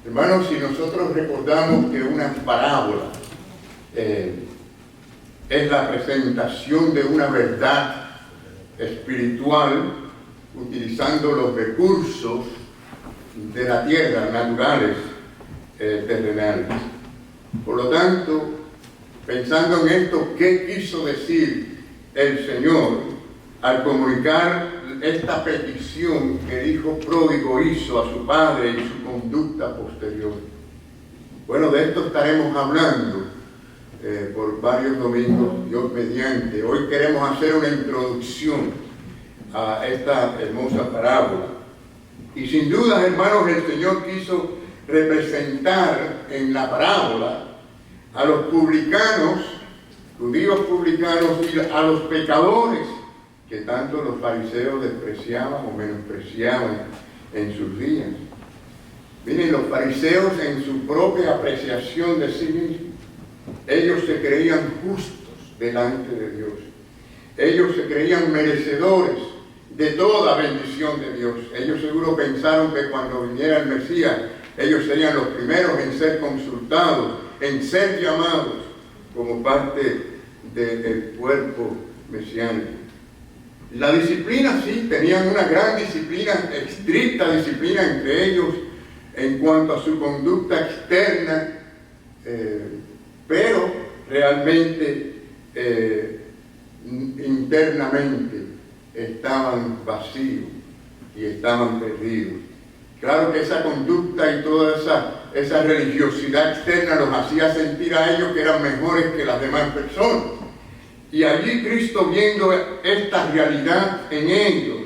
Hermanos, si nosotros recordamos que una parábola es la presentación de una verdad espiritual utilizando los recursos de la tierra, naturales, terrenales. Por lo tanto, pensando en esto, ¿qué quiso decir el Señor al comunicar esta petición que el hijo pródigo hizo a su padre y su conducta posterior? Bueno, de esto estaremos hablando por varios domingos, Dios mediante. Hoy queremos hacer una introducción a esta hermosa parábola. Y sin duda, hermanos, el Señor quiso representar en la parábola a los publicanos, judíos publicanos, y a los pecadores que tanto los fariseos despreciaban o menospreciaban en sus días. Miren, los fariseos en su propia apreciación de sí mismos, ellos se creían justos delante de Dios. Ellos se creían merecedores de toda bendición de Dios. Ellos seguro pensaron que cuando viniera el Mesías, ellos serían los primeros en ser consultados, en ser llamados como parte del cuerpo mesiánico. La disciplina, sí, tenían una gran disciplina, estricta disciplina entre ellos en cuanto a su conducta externa, pero realmente internamente estaban vacíos y estaban perdidos. Claro que esa conducta y toda esa religiosidad externa los hacía sentir a ellos que eran mejores que las demás personas. Y allí Cristo, viendo esta realidad en ellos,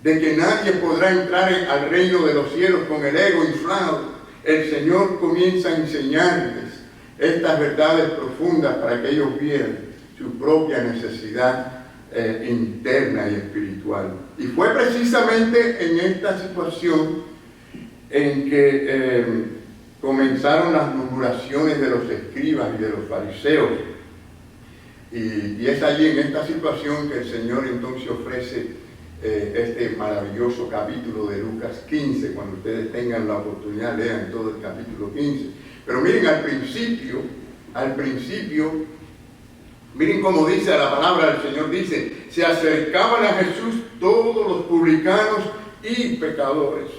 de que nadie podrá entrar al reino de los cielos con el ego inflado, el Señor comienza a enseñarles estas verdades profundas para que ellos vieran su propia necesidad interna y espiritual. Y fue precisamente en esta situación en que comenzaron las murmuraciones de los escribas y de los fariseos. Y es allí, en esta situación, que el Señor entonces ofrece este maravilloso capítulo de Lucas 15. Cuando ustedes tengan la oportunidad, lean todo el capítulo 15. Pero miren, al principio, miren cómo dice la palabra del Señor, dice: se acercaban a Jesús todos los publicanos y pecadores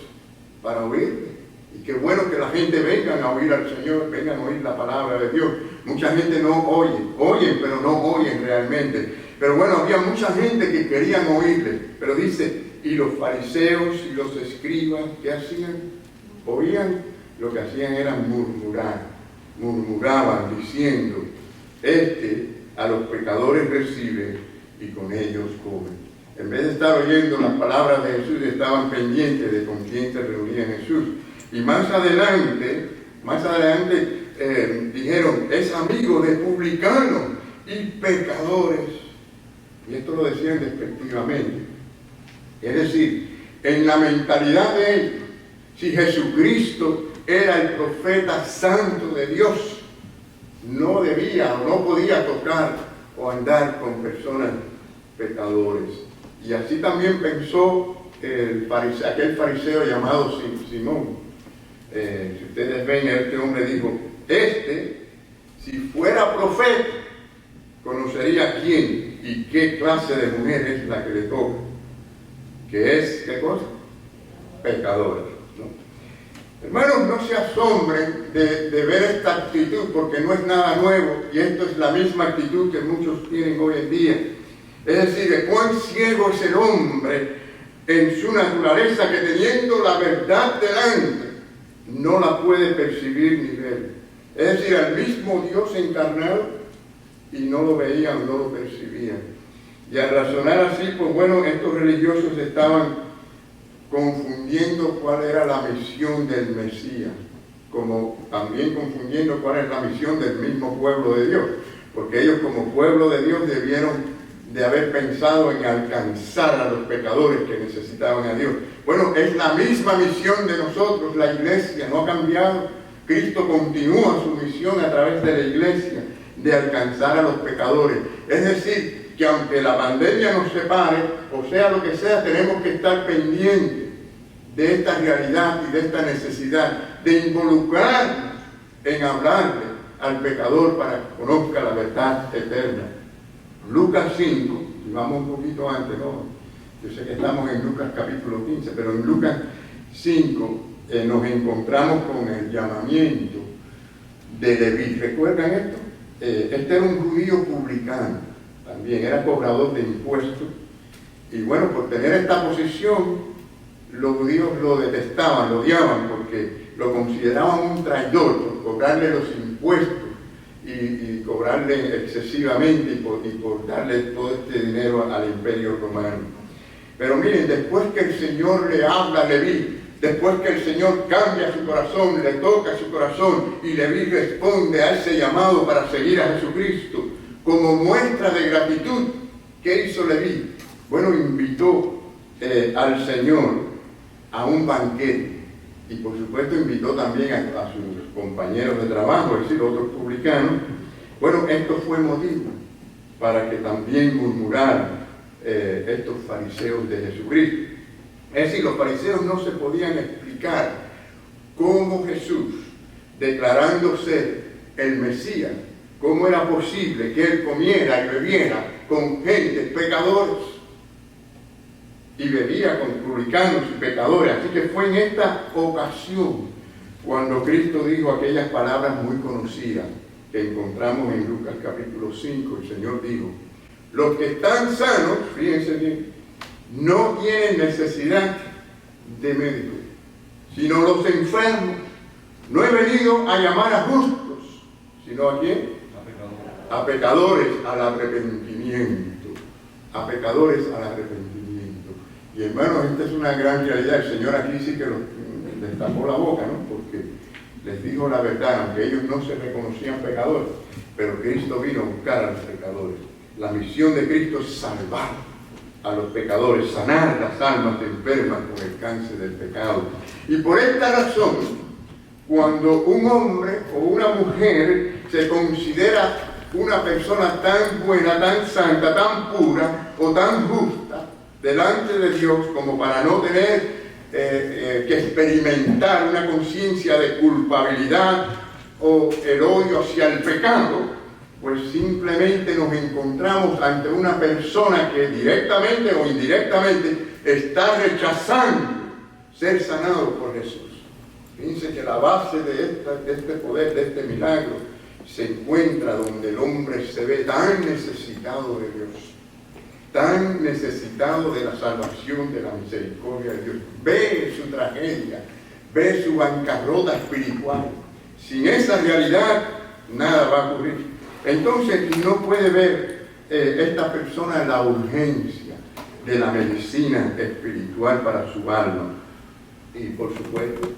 para oírle. Y qué bueno que la gente vengan a oír al Señor, vengan a oír la palabra de Dios. Mucha gente no oyen, pero no oyen realmente. Pero bueno, había mucha gente que querían oírle. Pero dice, y los fariseos y los escribas, ¿qué hacían? Oían, lo que hacían era murmurar. Murmuraban diciendo: a los pecadores recibe y con ellos come. En vez de estar oyendo las palabras de Jesús, estaban pendientes de con quién se reunía Jesús. Y más adelante dijeron: es amigo de publicanos y pecadores. Y esto lo decían despectivamente. Es decir, en la mentalidad de ellos, si Jesucristo era el profeta santo de Dios, no debía o no podía tocar o andar con personas pecadores. Y así también pensó aquel fariseo llamado Simón. Si ustedes ven, este hombre dijo: si fuera profeta, conocería quién y qué clase de mujer es la que le toca, que es, ¿qué cosa? Pecadora, ¿no? Hermanos, no se asombren de ver esta actitud, porque no es nada nuevo, y esto es la misma actitud que muchos tienen hoy en día. Es decir, de cuán ciego es el hombre en su naturaleza, que teniendo la verdad delante, no la puede percibir ni ver. Es decir, al mismo Dios encarnado, y no lo veían, no lo percibían. Y al razonar así, pues bueno, estos religiosos estaban confundiendo cuál era la misión del Mesías, como también confundiendo cuál es la misión del mismo pueblo de Dios, porque ellos, como pueblo de Dios, debieron de haber pensado en alcanzar a los pecadores que necesitaban a Dios. Bueno, es la misma misión de nosotros, la iglesia no ha cambiado. Cristo continúa su misión a través de la iglesia, de alcanzar a los pecadores. Es decir, que aunque la pandemia nos separe, o sea lo que sea, tenemos que estar pendientes de esta realidad y de esta necesidad de involucrarnos en hablarle al pecador para que conozca la verdad eterna. Lucas 5, y vamos un poquito antes, ¿no? Yo sé que estamos en Lucas capítulo 15, pero en Lucas 5 nos encontramos con el llamamiento de Leví. ¿Recuerdan esto? Este era un judío publicano, también era cobrador de impuestos, y bueno, por tener esta posición, los judíos lo detestaban, lo odiaban, porque lo consideraban un traidor por cobrarle los impuestos y cobrarle excesivamente y por darle todo este dinero al imperio romano. Pero miren, después que el Señor le habla a Leví, después que el Señor cambia su corazón, le toca su corazón y Leví responde a ese llamado para seguir a Jesucristo, como muestra de gratitud, ¿qué hizo Leví? Bueno, invitó al Señor a un banquete y por supuesto invitó también a sus compañeros de trabajo, es decir, otros publicanos. Bueno, esto fue motivo para que también murmuraran estos fariseos de Jesucristo. Es decir, los fariseos no se podían explicar cómo Jesús, declarándose el Mesías, cómo era posible que él comiera y bebiera con gente, pecadores, y bebía con publicanos y pecadores. Así que fue en esta ocasión cuando Cristo dijo aquellas palabras muy conocidas que encontramos en Lucas capítulo 5. El Señor dijo: los que están sanos, fíjense bien, no tienen necesidad de médico, sino los enfermos. No he venido a llamar a justos, sino ¿a quién? A pecadores al arrepentimiento. A pecadores al arrepentimiento. Y hermanos, esta es una gran realidad. El Señor aquí sí que les tapó la boca, ¿no? Porque les dijo la verdad, aunque ellos no se reconocían pecadores, pero Cristo vino a buscar a los pecadores. La misión de Cristo es salvar a los pecadores, sanar las almas enfermas con el cáncer del pecado. Y por esta razón, cuando un hombre o una mujer se considera una persona tan buena, tan santa, tan pura o tan justa delante de Dios como para no tener que experimentar una conciencia de culpabilidad o el odio hacia el pecado, pues simplemente nos encontramos ante una persona que directamente o indirectamente está rechazando ser sanado por Jesús. Fíjense que la base de este poder, de este milagro, se encuentra donde el hombre se ve tan necesitado de Dios, tan necesitado de la salvación, de la misericordia de Dios. Ve su tragedia, ve su bancarrota espiritual. Sin esa realidad, nada va a ocurrir. Entonces, no puede ver esta persona la urgencia de la medicina espiritual para su alma. Y por supuesto,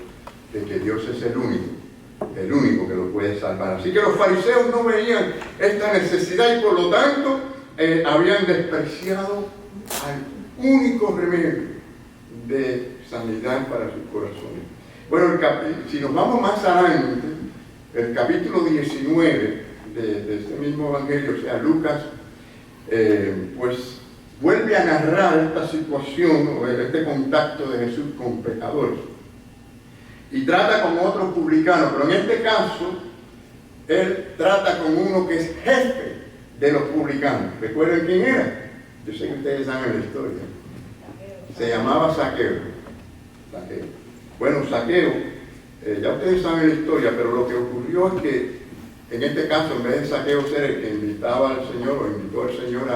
de que Dios es el único que lo puede salvar. Así que los fariseos no veían esta necesidad y por lo tanto habían despreciado al único remedio de sanidad para sus corazones. Bueno, si nos vamos más adelante, el capítulo 19 de este mismo evangelio, o sea, Lucas, pues vuelve a narrar esta situación o este contacto de Jesús con pecadores. Y trata con otro publicano, pero en este caso, él trata con uno que es jefe de los publicanos. ¿Recuerdan quién era? Yo sé que ustedes saben la historia. Se llamaba Zaqueo. Bueno, Zaqueo, ya ustedes saben la historia, pero lo que ocurrió es que, en este caso, en vez de Zaqueo ser el que invitaba al Señor, o invitó al Señor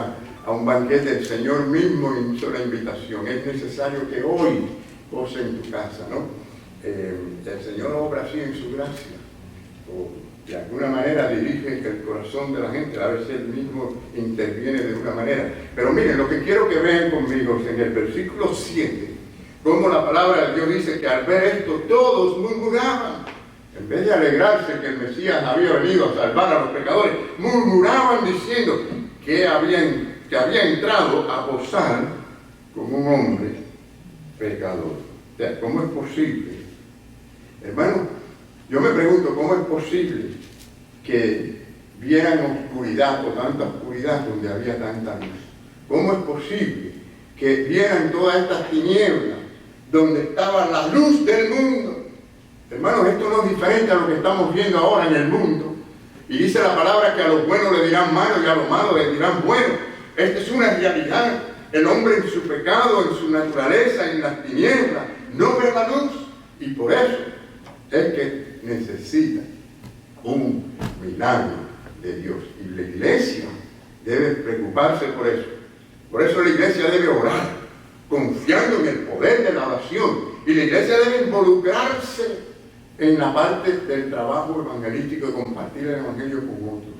a un banquete, el Señor mismo hizo la invitación. Es necesario que hoy pose en tu casa, ¿no? El Señor obra así en su gracia, o de alguna manera dirige el corazón de la gente, a veces Él mismo interviene de una manera. Pero miren, lo que quiero que vean conmigo es en el versículo 7, como la palabra de Dios dice que al ver esto todos murmuraban. En vez de alegrarse que el Mesías había venido a salvar a los pecadores, murmuraban diciendo que había entrado a posar como un hombre pecador. O sea, ¿cómo es posible? Hermano, yo me pregunto, ¿cómo es posible que vieran oscuridad o tanta oscuridad donde había tanta luz? ¿Cómo es posible que vieran todas estas tinieblas donde estaba la luz del mundo? Hermanos, esto no es diferente a lo que estamos viendo ahora en el mundo. Y dice la palabra que a los buenos le dirán malo y a los malos le dirán bueno. Esta es una realidad. El hombre en su pecado, en su naturaleza, en las tinieblas, no ve la luz. Y por eso es que necesita un milagro de Dios. Y la iglesia debe preocuparse por eso. Por eso la iglesia debe orar, confiando en el poder de la oración. Y la iglesia debe involucrarse en la parte del trabajo evangelístico de compartir el evangelio con otros.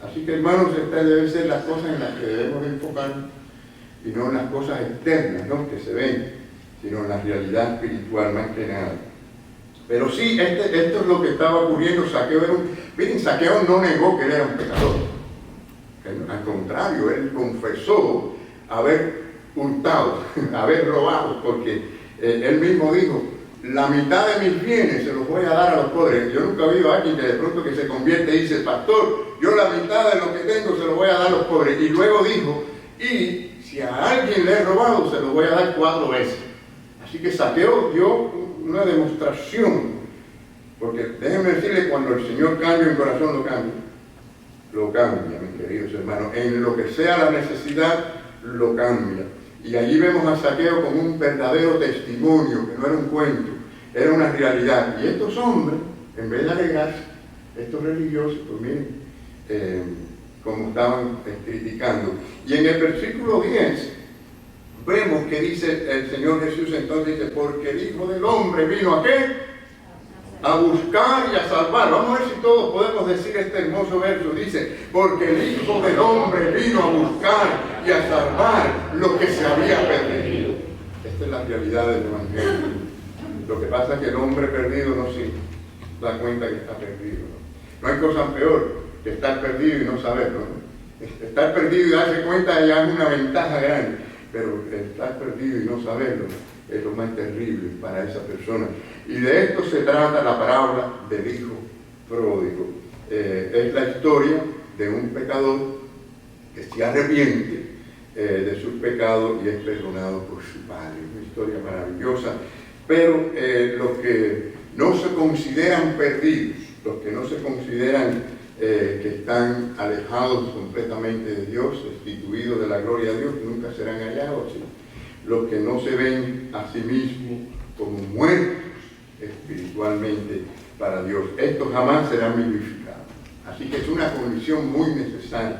Así que, hermanos, estas deben ser las cosas en las que debemos enfocarnos y no en las cosas externas, ¿no?, que se ven, sino en la realidad espiritual más que nada. Pero sí, esto es lo que estaba ocurriendo. Zaqueo no negó que él era un pecador. Al contrario, él confesó haber hurtado, haber robado, porque él mismo dijo: la mitad de mis bienes se los voy a dar a los pobres. Yo nunca he oído a alguien que de pronto que se convierte y dice: pastor, yo la mitad de lo que tengo se lo voy a dar a los pobres. Y luego dijo: y si a alguien le he robado, se lo voy a dar 4 veces. Así que Zaqueo dio una demostración, porque déjenme decirle, cuando el Señor cambia un corazón, lo cambia, mis queridos hermanos. En lo que sea la necesidad, lo cambia. Y allí vemos a Zaqueo como un verdadero testimonio, que no era un cuento, era una realidad. Y estos hombres, en vez de alegarse, estos religiosos, pues miren, como estaban criticando. Y en el versículo 10, vemos que dice el Señor Jesús, entonces dice: porque el Hijo del Hombre vino ¿a qué? A buscar y a salvar. Vamos a ver si todos podemos decir este hermoso verso. Dice: porque el Hijo del Hombre vino a buscar y a salvar lo que se había perdido. Esta es la realidad del Evangelio. Lo que pasa es que el hombre perdido no se da cuenta que está perdido. No hay cosa peor que estar perdido y no saberlo, ¿no? Estar perdido y darse cuenta ya es una ventaja grande, pero estar perdido y no saberlo es lo más terrible para esa persona. Y de esto se trata la parábola del hijo pródigo. Es la historia de un pecador que se arrepiente de sus pecados y es perdonado por su padre. Una historia maravillosa. Pero los que no se consideran perdidos, los que no se consideran que están alejados completamente de Dios, destituidos de la gloria de Dios, nunca serán hallados. ¿Sí? Los que no se ven a sí mismos como muertos espiritualmente para Dios, estos jamás serán vivificados. Así que es una condición muy necesaria.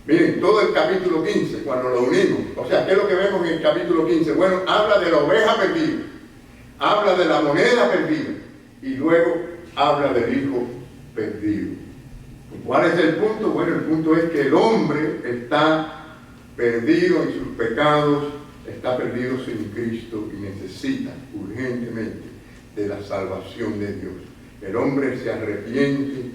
Miren, todo el capítulo 15, cuando lo unimos, o sea, ¿qué es lo que vemos en el capítulo 15? Bueno, habla de la oveja perdida, habla de la moneda perdida, y luego habla del hijo perdido. ¿Y cuál es el punto? Bueno, el punto es que el hombre está perdido en sus pecados, está perdido sin Cristo y necesita urgentemente de la salvación de Dios. El hombre se arrepiente,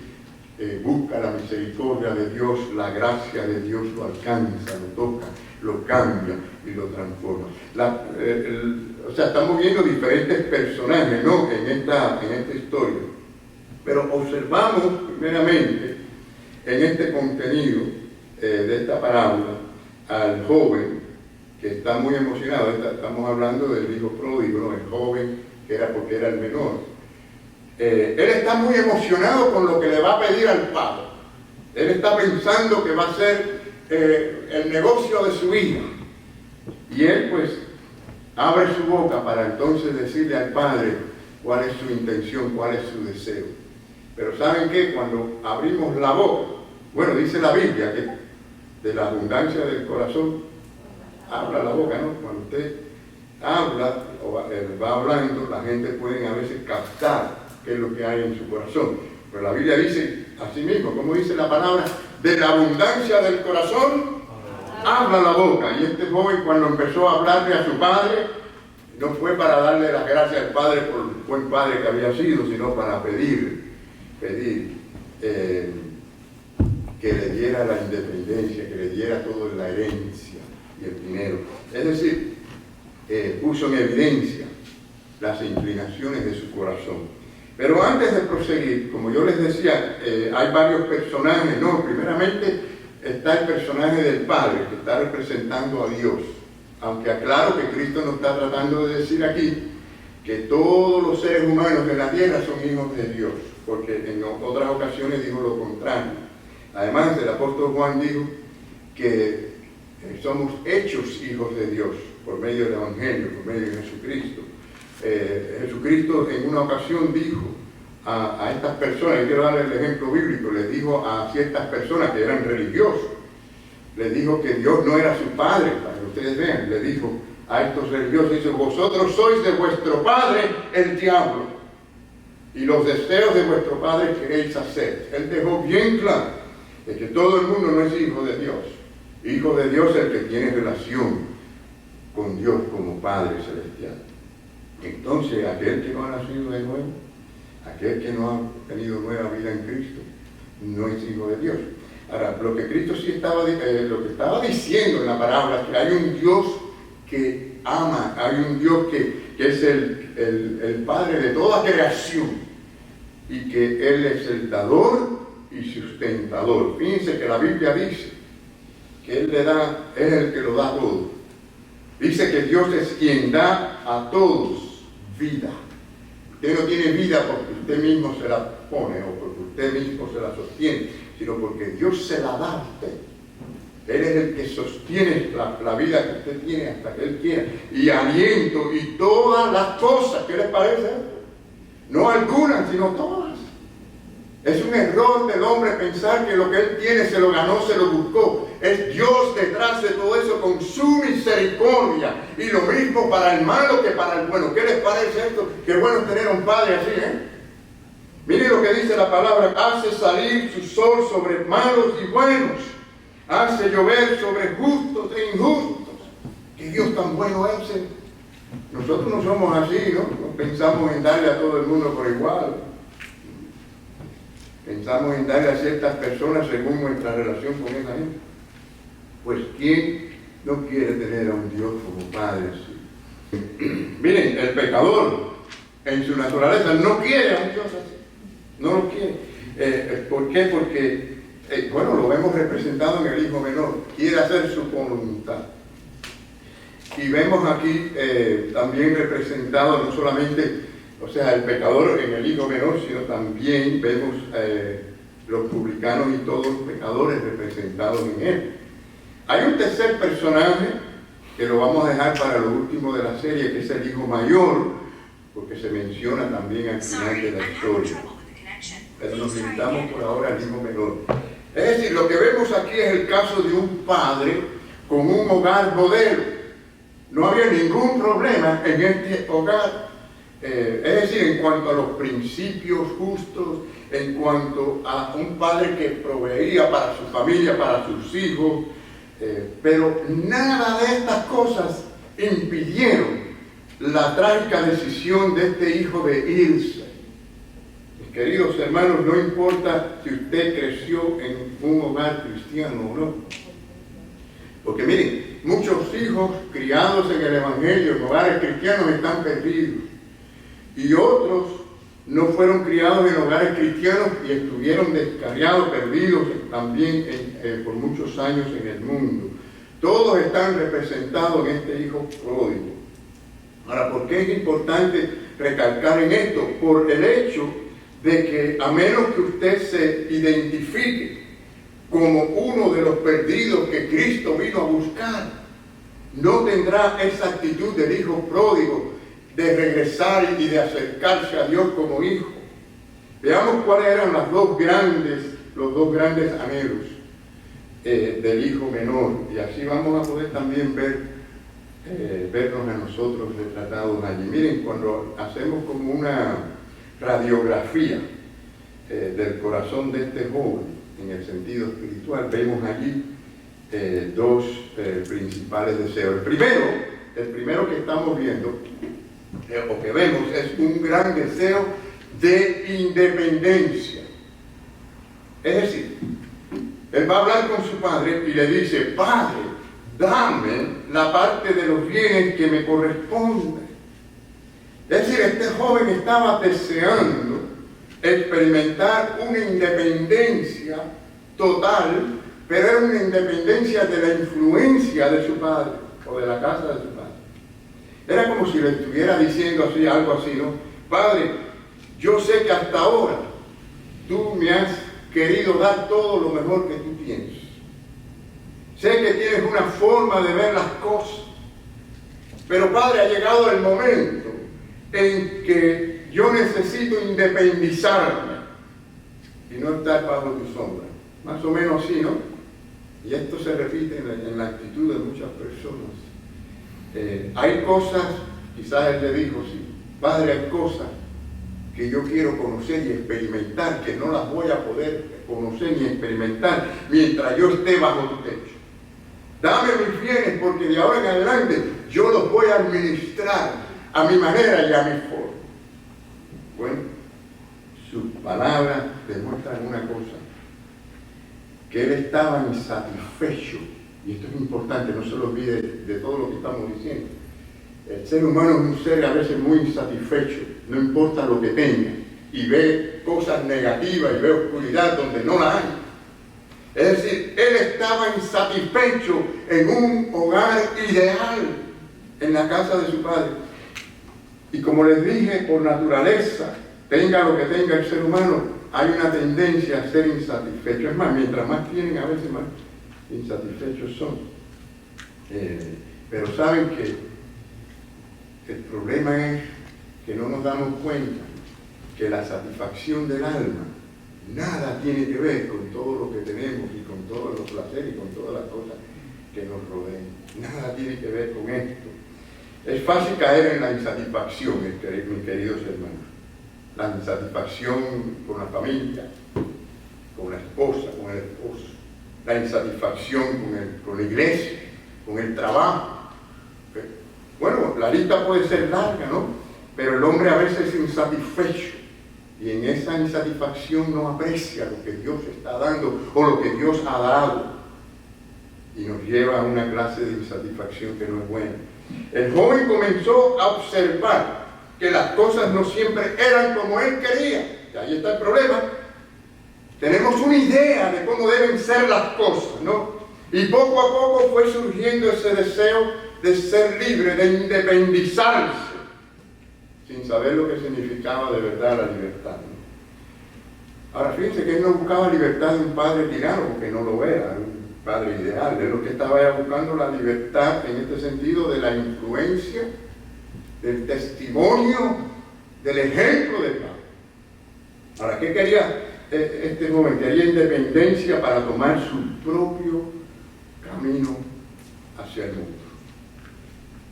busca la misericordia de Dios, la gracia de Dios lo alcanza, lo toca, lo cambia y lo transforma. O sea, estamos viendo diferentes personajes, ¿no?, en esta historia. Pero observamos primeramente en este contenido de esta parábola al joven que está muy emocionado. Estamos hablando del hijo pródigo, ¿no?, el joven que era porque era el menor. Él está muy emocionado con lo que le va a pedir al padre. Él está pensando que va a ser el negocio de su hija. Y él pues abre su boca para entonces decirle al padre cuál es su intención, cuál es su deseo. Pero ¿saben qué? Cuando abrimos la boca, bueno, dice la Biblia que de la abundancia del corazón habla la boca, ¿no? Cuando usted habla o va hablando, la gente puede a veces captar qué es lo que hay en su corazón. Pero la Biblia dice así mismo, como dice la palabra, de la abundancia del corazón habla la boca. Y este joven, cuando empezó a hablarle a su padre, no fue para darle las gracias al padre por el buen padre que había sido, sino para pedir que le diera la independencia, que le diera toda la herencia y el dinero. Es decir, puso en evidencia las inclinaciones de su corazón. Pero antes de proseguir, como yo les decía, hay varios personajes, ¿no? Primeramente está el personaje del Padre, que está representando a Dios. Aunque aclaro que Cristo nos está tratando de decir aquí que todos los seres humanos de la tierra son hijos de Dios, porque en otras ocasiones dijo lo contrario. Además, el apóstol Juan dijo que somos hechos hijos de Dios por medio del Evangelio, por medio de Jesucristo. Jesucristo en una ocasión dijo a estas personas, y quiero darles el ejemplo bíblico, les dijo a ciertas personas que eran religiosos, les dijo que Dios no era su padre, para que ustedes vean, le dijo a estos religiosos, dice, vosotros sois de vuestro padre el diablo, y los deseos de vuestro padre queréis hacer. Él dejó bien claro de que todo el mundo no es hijo de Dios. Hijo de Dios es el que tiene relación con Dios como Padre Celestial. Entonces, aquel que no ha nacido de nuevo, aquel que no ha tenido nueva vida en Cristo, no es hijo de Dios. Ahora, lo que Cristo sí estaba, lo que estaba diciendo en la parábola, que hay un Dios que ama, hay un Dios que es el Padre de toda creación y que Él es el dador y sustentador. Fíjense que la Biblia dice que Él le da, es el que lo da todo. Dice que Dios es quien da a todos vida. Usted no tiene vida porque usted mismo se la pone o porque usted mismo se la sostiene, sino porque Dios se la da a usted. Él es el que sostiene la vida que usted tiene hasta que Él quiera. Y aliento y todas las cosas. ¿Qué les parece? No algunas, sino todas. Es un error del hombre pensar que lo que él tiene se lo ganó, se lo buscó. Es Dios detrás de todo eso con su misericordia. Y lo mismo para el malo que para el bueno. ¿Qué les parece esto? Qué bueno tener un padre así, ¿eh? Miren lo que dice la palabra. Hace salir su sol sobre malos y buenos. Hace llover sobre justos e injustos. ¿Qué Dios tan bueno es? Nosotros no somos así, ¿no? No pensamos en darle a todo el mundo por igual. Pensamos en darle a ciertas personas según nuestra relación con esa gente. Pues ¿quién no quiere tener a un Dios como Padre así? Miren, el pecador en su naturaleza no quiere a un Dios así. No lo quiere. ¿Por qué? Porque, bueno, lo vemos representado en el hijo menor. Quiere hacer su voluntad. Y vemos aquí también representado no solamente, o sea, el pecador en el hijo menor, sino también vemos los publicanos y todos los pecadores representados en él. Hay un tercer personaje que lo vamos a dejar para lo último de la serie, que es el hijo mayor, porque se menciona también al final de la historia. Pero nos limitamos por ahora al hijo menor. Es decir, lo que vemos aquí es el caso de un padre con un hogar modelo. No había ningún problema en este hogar. Es decir, en cuanto a los principios justos, en cuanto a un padre que proveía para su familia, para sus hijos, pero nada de estas cosas impidieron la trágica decisión de este hijo de irse. Mis queridos hermanos, no importa si usted creció en un hogar cristiano o no, porque miren, muchos hijos criados en el Evangelio, en hogares cristianos, están perdidos. Y otros no fueron criados en hogares cristianos y estuvieron descarriados, perdidos también por muchos años en el mundo. Todos están representados en este hijo pródigo. Ahora, ¿por qué es importante recalcar en esto? Por el hecho de que a menos que usted se identifique como uno de los perdidos que Cristo vino a buscar, no tendrá esa actitud del hijo pródigo de regresar y de acercarse a Dios como hijo. Veamos cuáles eran los dos grandes anhelos del hijo menor, y así vamos a poder también vernos a nosotros retratados allí. Miren, cuando hacemos como una radiografía del corazón de este joven en el sentido espiritual, vemos allí dos principales deseos. El primero que estamos viendo o que vemos es un gran deseo de independencia. Es decir, él va a hablar con su padre y le dice: Padre, dame la parte de los bienes que me corresponde. Es decir, este joven estaba deseando experimentar una independencia total, pero era una independencia de la influencia de su padre o de la casa de su padre. Era como si le estuviera diciendo así, algo así, ¿no? Padre, yo sé que hasta ahora tú me has querido dar todo lo mejor que tú tienes. Sé que tienes una forma de ver las cosas. Pero Padre, ha llegado el momento en que yo necesito independizarme y no estar bajo tu sombra. Más o menos así, ¿no? Y esto se repite en la actitud de muchas personas. Hay cosas, quizás él le dijo, sí, Padre, hay cosas que yo quiero conocer y experimentar, que no las voy a poder conocer ni experimentar mientras yo esté bajo tu techo. Dame mis bienes porque de ahora en adelante yo los voy a administrar a mi manera y a mi forma. Bueno, sus palabras demuestran una cosa, que él estaba insatisfecho, y esto es importante, no se lo olvide de todo lo que estamos diciendo. El ser humano es un ser a veces muy insatisfecho, no importa lo que tenga, y ve cosas negativas y ve oscuridad donde no la hay. Es decir, él estaba insatisfecho en un hogar ideal, en la casa de su padre. Y como les dije, por naturaleza, tenga lo que tenga el ser humano, hay una tendencia a ser insatisfecho. Es más, mientras más tienen, a veces más insatisfechos son. Pero saben que el problema es que no nos damos cuenta que la satisfacción del alma nada tiene que ver con todo lo que tenemos y con todos los placeres y con todas las cosas que nos rodean. Nada tiene que ver con esto. Es fácil caer en la insatisfacción, mis queridos hermanos. La insatisfacción con la familia, con la esposa, con el esposo. La insatisfacción con la iglesia, con el trabajo. Bueno, la lista puede ser larga, ¿no? Pero el hombre a veces es insatisfecho. Y en esa insatisfacción no aprecia lo que Dios está dando o lo que Dios ha dado. Y nos lleva a una clase de insatisfacción que no es buena. El joven comenzó a observar que las cosas no siempre eran como él quería. Y ahí está el problema. Tenemos una idea de cómo deben ser las cosas, ¿no? Y poco a poco fue surgiendo ese deseo de ser libre, de independizarse, sin saber lo que significaba de verdad la libertad, ¿no? Ahora fíjense que él no buscaba libertad de un padre tirano, porque no lo era, un padre ideal. Él lo que estaba era buscando la libertad en este sentido de la influencia, del testimonio, del ejemplo del padre. Ahora, ¿qué quería este joven? Quería independencia para tomar su propio camino hacia el mundo.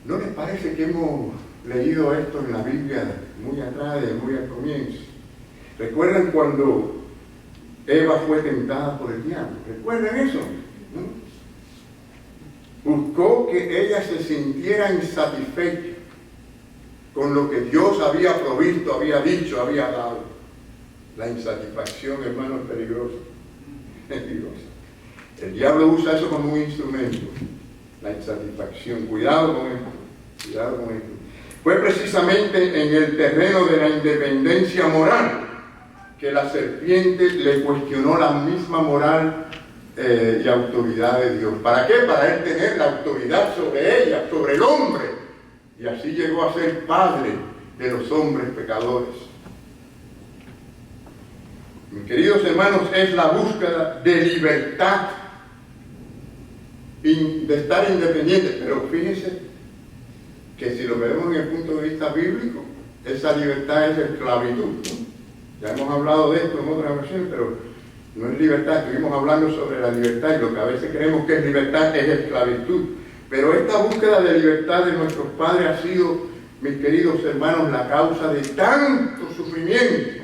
¿No les parece que hemos leído esto en la Biblia muy atrás, muy al comienzo? ¿Recuerdan cuando Eva fue tentada por el diablo? ¿Recuerdan eso? ¿No? Buscó que ella se sintiera insatisfecha con lo que Dios había provisto, había dicho, había dado. La insatisfacción, hermano, es peligrosa. Es peligrosa. El diablo usa eso como un instrumento. La insatisfacción. Cuidado con esto. Cuidado con esto. Fue precisamente en el terreno de la independencia moral que la serpiente le cuestionó la misma moral y autoridad de Dios. ¿Para qué? Para él tener la autoridad sobre ella, sobre el hombre. Y así llegó a ser padre de los hombres pecadores. Mis queridos hermanos, es la búsqueda de libertad, de estar independiente. Pero fíjense que si lo vemos en el punto de vista bíblico, esa libertad es esclavitud, ¿no? Ya hemos hablado de esto en otra ocasión, pero no es libertad. Estuvimos hablando sobre la libertad y lo que a veces creemos que es libertad es esclavitud. Pero esta búsqueda de libertad de nuestros padres ha sido, mis queridos hermanos, la causa de tanto sufrimiento,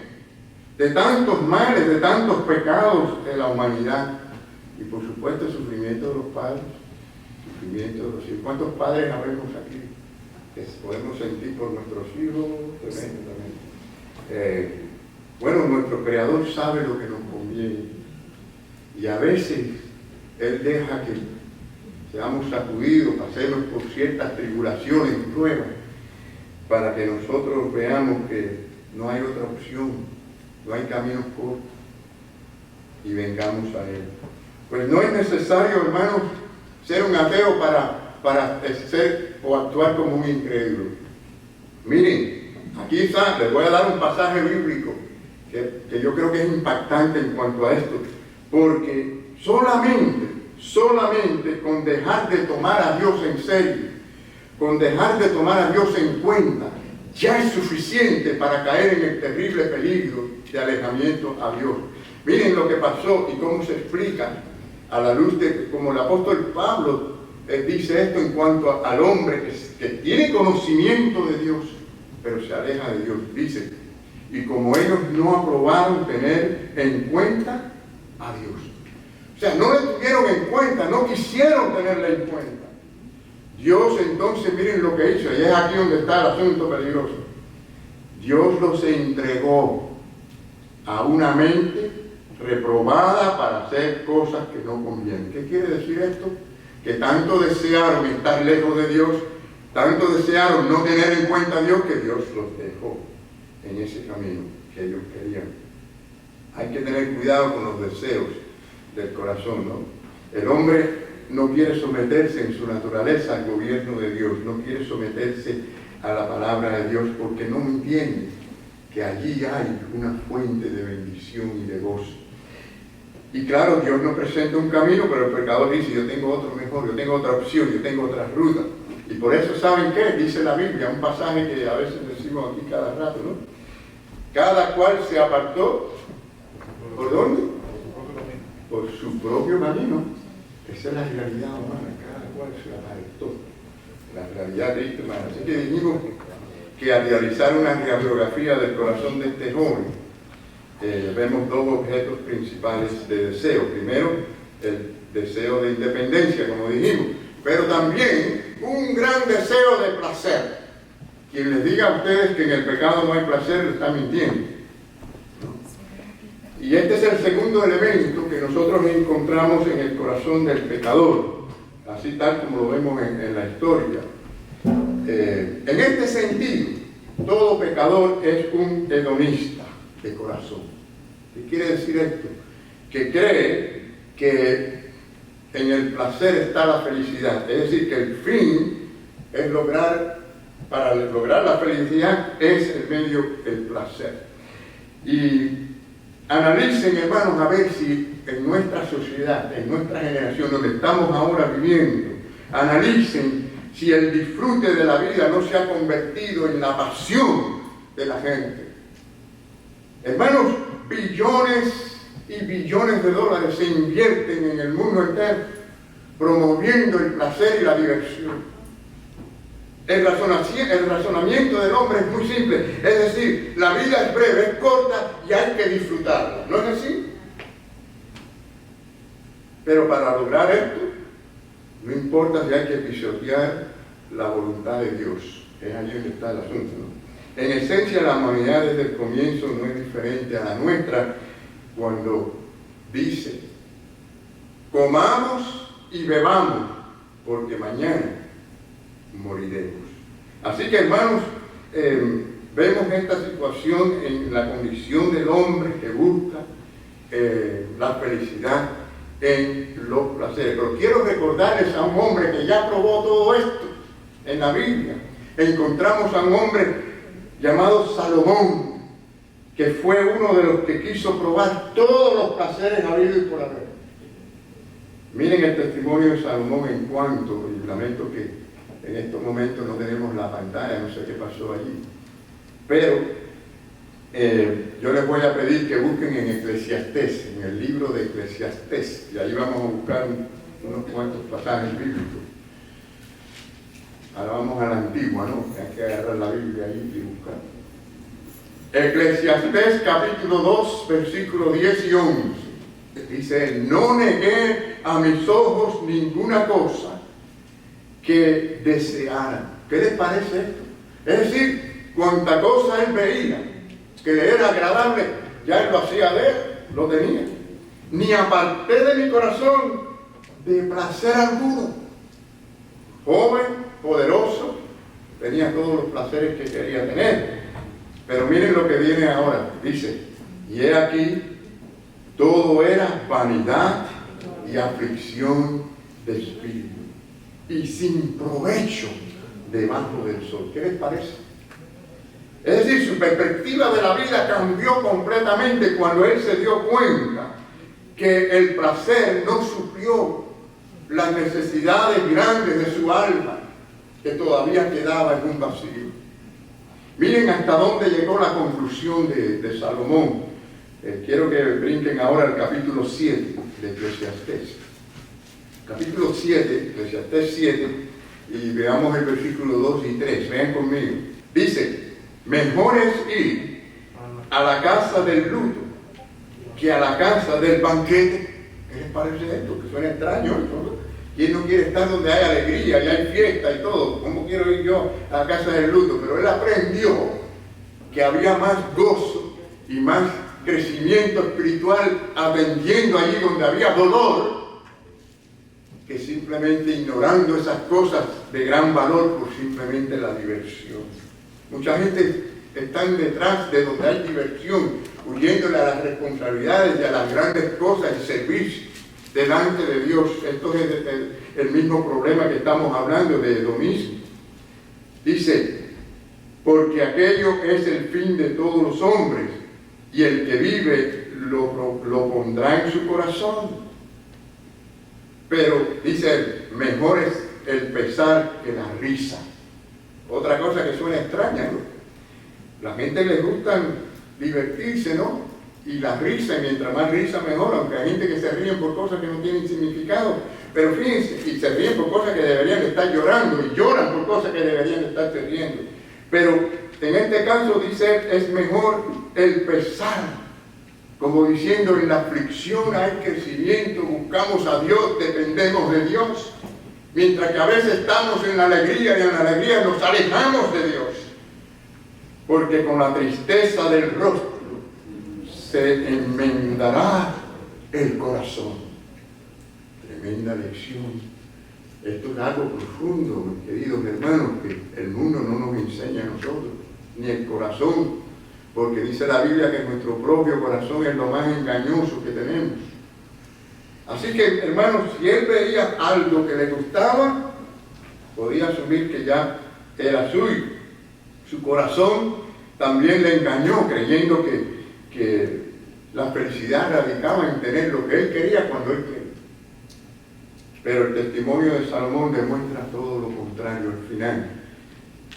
de tantos males, de tantos pecados de la humanidad. Y por supuesto el sufrimiento de los padres, sufrimiento de los hijos. ¿Cuántos padres habemos aquí que podemos sentir por nuestros hijos? Tremendamente. Bueno, nuestro Creador sabe lo que nos conviene. Y a veces Él deja que seamos sacudidos, pasemos por ciertas tribulaciones y pruebas, para que nosotros veamos que no hay otra opción, no hay caminos cortos, y vengamos a Él. Pues no es necesario, hermanos, ser un ateo para ser o actuar como un incrédulo. Miren, aquí está, les voy a dar un pasaje bíblico que yo creo que es impactante en cuanto a esto, porque solamente con dejar de tomar a Dios en serio, con dejar de tomar a Dios en cuenta, ya es suficiente para caer en el terrible peligro de alejamiento a Dios. Miren lo que pasó y cómo se explica a la luz de como el apóstol Pablo dice esto en cuanto al hombre que tiene conocimiento de Dios, pero se aleja de Dios. Dice, y como ellos no aprobaron tener en cuenta a Dios. O sea, no le tuvieron en cuenta, no quisieron tenerle en cuenta. Dios entonces, miren lo que hizo, y es aquí donde está el asunto peligroso. Dios los entregó a una mente reprobada para hacer cosas que no convienen. ¿Qué quiere decir esto? Que tanto desearon estar lejos de Dios, tanto desearon no tener en cuenta a Dios, que Dios los dejó en ese camino que ellos querían. Hay que tener cuidado con los deseos del corazón, ¿no? El hombre no quiere someterse en su naturaleza al gobierno de Dios, no quiere someterse a la palabra de Dios porque no entiende que allí hay una fuente de bendición y de gozo. Y claro, Dios nos presenta un camino, pero el pecador dice, yo tengo otro mejor, yo tengo otra opción, yo tengo otra ruta. Y por eso, ¿saben qué? Dice la Biblia, un pasaje que a veces decimos aquí cada rato, ¿no? Cada cual se apartó, ¿por dónde? Por su propio camino. Esa es la realidad humana, cada cual se apartó. La realidad de este humano. Así que dijimos que al realizar una radiografía del corazón de este joven, vemos dos objetos principales de deseo. Primero, el deseo de independencia, como dijimos, pero también un gran deseo de placer. Quien les diga a ustedes que en el pecado no hay placer, le está mintiendo. Y este es el segundo elemento que nosotros encontramos en el corazón del pecador, así tal como lo vemos en la historia. En este sentido, todo pecador es un hedonista de corazón. ¿Qué quiere decir esto? Que cree que en el placer está la felicidad. Es decir, que el fin es para lograr la felicidad es el medio, el placer. Y analicen, hermanos, a ver si en nuestra sociedad, en nuestra generación, donde estamos ahora viviendo, analicen si el disfrute de la vida no se ha convertido en la pasión de la gente. Hermanos, billones y billones de dólares se invierten en el mundo entero promoviendo el placer y la diversión. El razonamiento del hombre es muy simple, es decir, la vida es breve, es corta y hay que disfrutarla, ¿no es así? Pero para lograr esto, no importa si hay que pisotear la voluntad de Dios, es allí donde está el asunto, ¿no? En esencia, la humanidad desde el comienzo no es diferente a la nuestra cuando dice, comamos y bebamos, porque mañana moriremos. Así que, hermanos, vemos esta situación en la condición del hombre que busca la felicidad en los placeres. Pero quiero recordarles a un hombre que ya probó todo esto en la Biblia. Encontramos a un hombre llamado Salomón, que fue uno de los que quiso probar todos los placeres habidos y por haber. Miren el testimonio de Salomón en cuanto, y lamento que en estos momentos no tenemos la pantalla, no sé qué pasó allí, pero yo les voy a pedir que busquen en Eclesiastés, en el libro de Eclesiastés, y ahí vamos a buscar unos cuantos pasajes bíblicos. Ahora vamos a la antigua, ¿no? Hay que agarrar la Biblia ahí y buscar. Eclesiastés capítulo 2, versículos 10 y 11. Dice, no negué a mis ojos ninguna cosa que desearan. ¿Qué les parece esto? Es decir, cuanta cosa él veía que le era agradable, ya él lo hacía de él, lo tenía. Ni aparté de mi corazón de placer alguno. Joven, poderoso, tenía todos los placeres que quería tener. Pero miren lo que viene ahora. Dice, y he aquí, todo era vanidad y aflicción de espíritu, y sin provecho debajo del sol. ¿Qué les parece? Es decir, su perspectiva de la vida cambió completamente cuando él se dio cuenta que el placer no suplió las necesidades grandes de su alma, que todavía quedaba en un vacío. Miren hasta dónde llegó la conclusión de Salomón. Quiero que brinquen ahora al capítulo 7 de Eclesiastés. Capítulo 7, Eclesiastés 7, y veamos el versículo 2 y 3. Vean conmigo. Dice: mejor es ir a la casa del luto que a la casa del banquete. ¿Qué les parece esto? Que suena extraño, ¿no? ¿Quién no quiere estar donde hay alegría y hay fiesta y todo? ¿Cómo quiero ir yo a la casa del luto? Pero él aprendió que había más gozo y más crecimiento espiritual atendiendo allí donde había dolor, que simplemente ignorando esas cosas de gran valor por simplemente la diversión. Mucha gente está detrás de donde hay diversión, huyéndole a las responsabilidades y a las grandes cosas y servir delante de Dios. Esto es el mismo problema que estamos hablando de hedonismo. Dice: porque aquello es el fin de todos los hombres, y el que vive lo pondrá en su corazón. Pero, dice él, mejor es el pesar que la risa. Otra cosa que suena extraña, ¿no? La gente le gusta divertirse, ¿no? Y la risa, y mientras más risa mejor, aunque hay gente que se ríen por cosas que no tienen significado. Pero fíjense, y se ríen por cosas que deberían estar llorando, y lloran por cosas que deberían estarse riendo. Pero en este caso dice, es mejor el pesar. Como diciendo, en la aflicción hay crecimiento, buscamos a Dios, dependemos de Dios. Mientras que a veces estamos en la alegría y en la alegría nos alejamos de Dios. Porque con la tristeza del rostro se enmendará el corazón. Tremenda lección. Esto es algo profundo, mis queridos hermanos, que el mundo no nos enseña a nosotros, ni el corazón. Porque dice la Biblia que nuestro propio corazón es lo más engañoso que tenemos. Así que, hermanos, si él veía algo que le gustaba, podía asumir que ya era suyo. Su corazón también le engañó, creyendo que la felicidad radicaba en tener lo que él quería cuando él quería. Pero el testimonio de Salomón demuestra todo lo contrario. Al final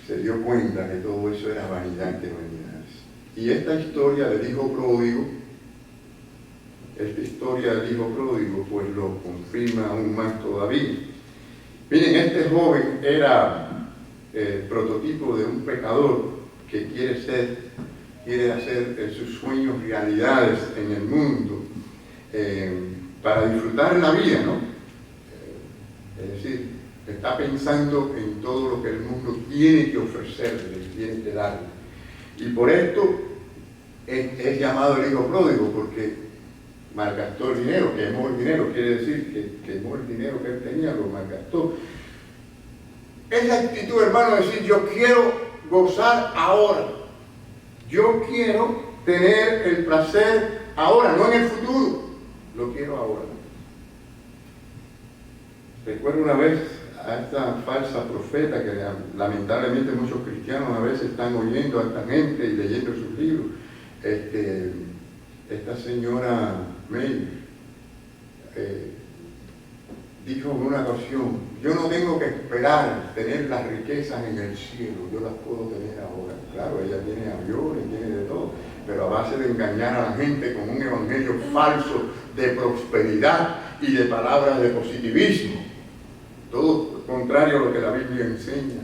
se dio cuenta que todo eso era vanidad de vanidades. Y esta historia del hijo pródigo, pues lo confirma aún más todavía. Miren, este joven era el prototipo de un pecador que quiere hacer sus sueños realidades en el mundo para disfrutar la vida, ¿no? Es decir, está pensando en todo lo que el mundo tiene que ofrecerle, tiene que darle. Y por esto es llamado el hijo pródigo, porque malgastó el dinero, quemó el dinero, quiere decir que quemó el dinero que él tenía, lo malgastó. Es la actitud, hermano, de decir, yo quiero gozar ahora. Yo quiero tener el placer ahora, no en el futuro. Lo quiero ahora. Recuerdo una vez a esta falsa profeta que lamentablemente muchos cristianos a veces están oyendo a esta gente y leyendo sus libros. Esta señora May dijo en una ocasión: yo no tengo que esperar tener las riquezas en el cielo, yo las puedo tener ahora. Claro, ella tiene aviones, tiene de todo, pero a base de engañar a la gente con un evangelio falso de prosperidad y de palabras de positivismo. Todo contrario a lo que la Biblia enseña.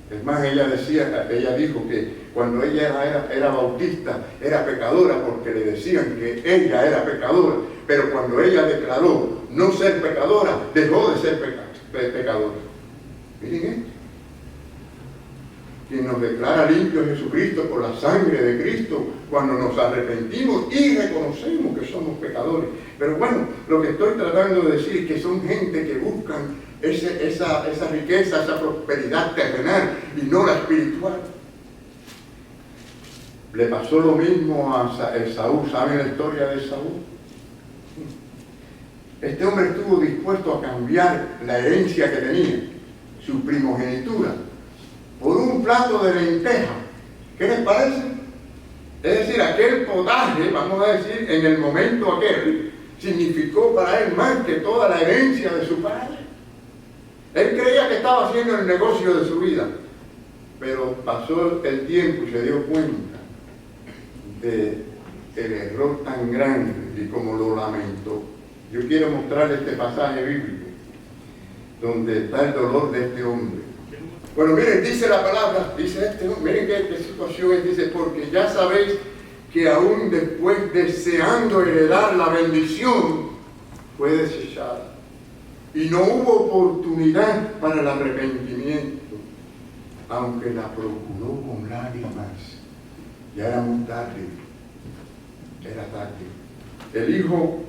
Es más, ella dijo que cuando ella era bautista, era pecadora porque le decían que ella era pecadora, pero cuando ella declaró no ser pecadora, dejó de ser pecadora. Miren esto. Quien nos declara limpios Jesucristo por la sangre de Cristo, cuando nos arrepentimos y reconocemos que somos pecadores. Pero bueno, lo que estoy tratando de decir es que son gente que buscan esa riqueza, esa prosperidad terrenal y no la espiritual. Le pasó lo mismo a Esaú. ¿Saben la historia de Esaú? Este hombre estuvo dispuesto a cambiar la herencia que tenía, su primogenitura, por un plato de lentejas. ¿Qué les parece? Es decir, aquel potaje, vamos a decir, en el momento aquel, significó para él más que toda la herencia de su padre. Él creía que estaba haciendo el negocio de su vida, pero pasó el tiempo y se dio cuenta del error tan grande y como lo lamentó. Yo quiero mostrarle este pasaje bíblico donde está el dolor de este hombre. Bueno, miren, dice la palabra, dice este hombre, miren qué situación es, dice, porque ya sabéis que aún después deseando heredar la bendición, fue desechada. Y no hubo oportunidad para el arrepentimiento, aunque la procuró con lágrimas. Ya era muy tarde, era tarde. El hijo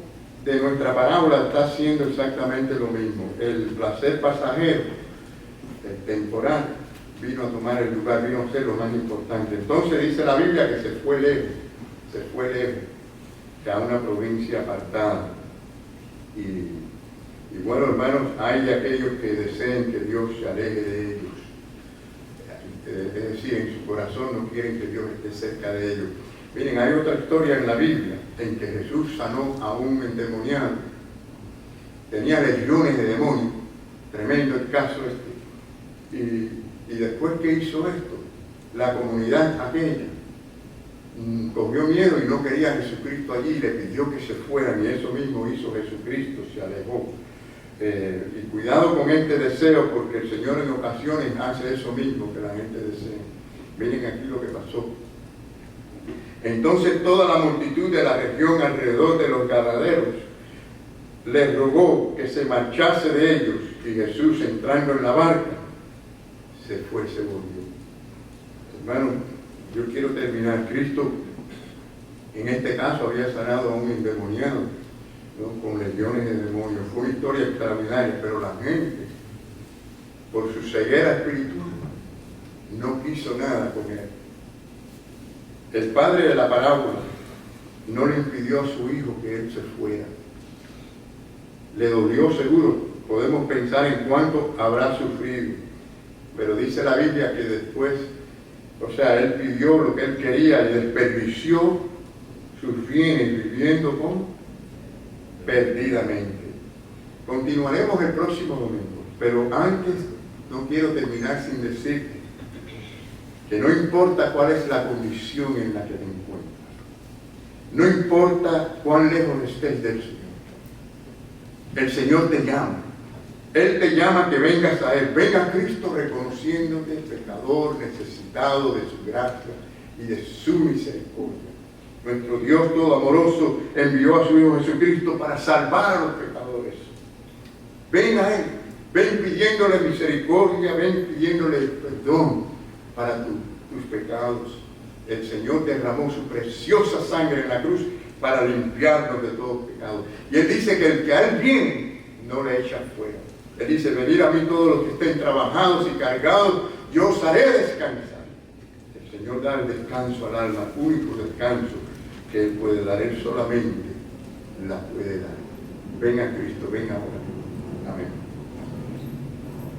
de nuestra parábola está haciendo exactamente lo mismo. El placer pasajero, el temporal, vino a tomar el lugar, vino a ser lo más importante. Entonces dice la Biblia que se fue lejos, que a una provincia apartada. Y bueno, hermanos, hay de aquellos que deseen que Dios se aleje de ellos. Es decir, en su corazón no quieren que Dios esté cerca de ellos. Miren, hay otra historia en la Biblia en que Jesús sanó a un endemoniado. Tenía legiones de demonios. Tremendo el caso este. Y después que hizo esto, la comunidad aquella cogió miedo y no quería a Jesucristo allí y le pidió que se fueran, y eso mismo hizo Jesucristo, se alejó. Y cuidado con este deseo, porque el Señor en ocasiones hace eso mismo que la gente desea. Miren aquí lo que pasó. Entonces toda la multitud de la región alrededor de los gadarenos les rogó que se marchase de ellos, y Jesús, entrando en la barca, se fue y se volvió. Hermano, yo quiero terminar. Cristo en este caso había sanado a un endemoniado, ¿no?, con legiones de demonios. Fue una historia extraordinaria, pero la gente, por su ceguera espiritual, no quiso nada con él. El padre de la parábola no le impidió a su hijo que él se fuera. Le dolió seguro, podemos pensar en cuánto habrá sufrido, pero dice la Biblia que después, o sea, él pidió lo que él quería y desperdició sus bienes viviendo como perdidamente. Continuaremos el próximo domingo, pero antes no quiero terminar sin decirte que no importa cuál es la condición en la que te encuentras, no importa cuán lejos estés del Señor, el Señor te llama. Él te llama que vengas a Él. Venga a Cristo reconociéndote pecador, necesitado de su gracia y de su misericordia. Nuestro Dios todo amoroso envió a su Hijo Jesucristo para salvar a los pecadores. Ven a Él, ven pidiéndole misericordia, ven pidiéndole perdón para tus pecados. El Señor derramó su preciosa sangre en la cruz para limpiarnos de todo pecado. Y Él dice que el que a Él viene no le echa fuera. Él dice: venid a mí todos los que estén trabajados y cargados, yo os haré descansar. El Señor da el descanso al alma, único descanso que Él puede dar. Él solamente la puede dar. Ven a Cristo, ven ahora. Amén.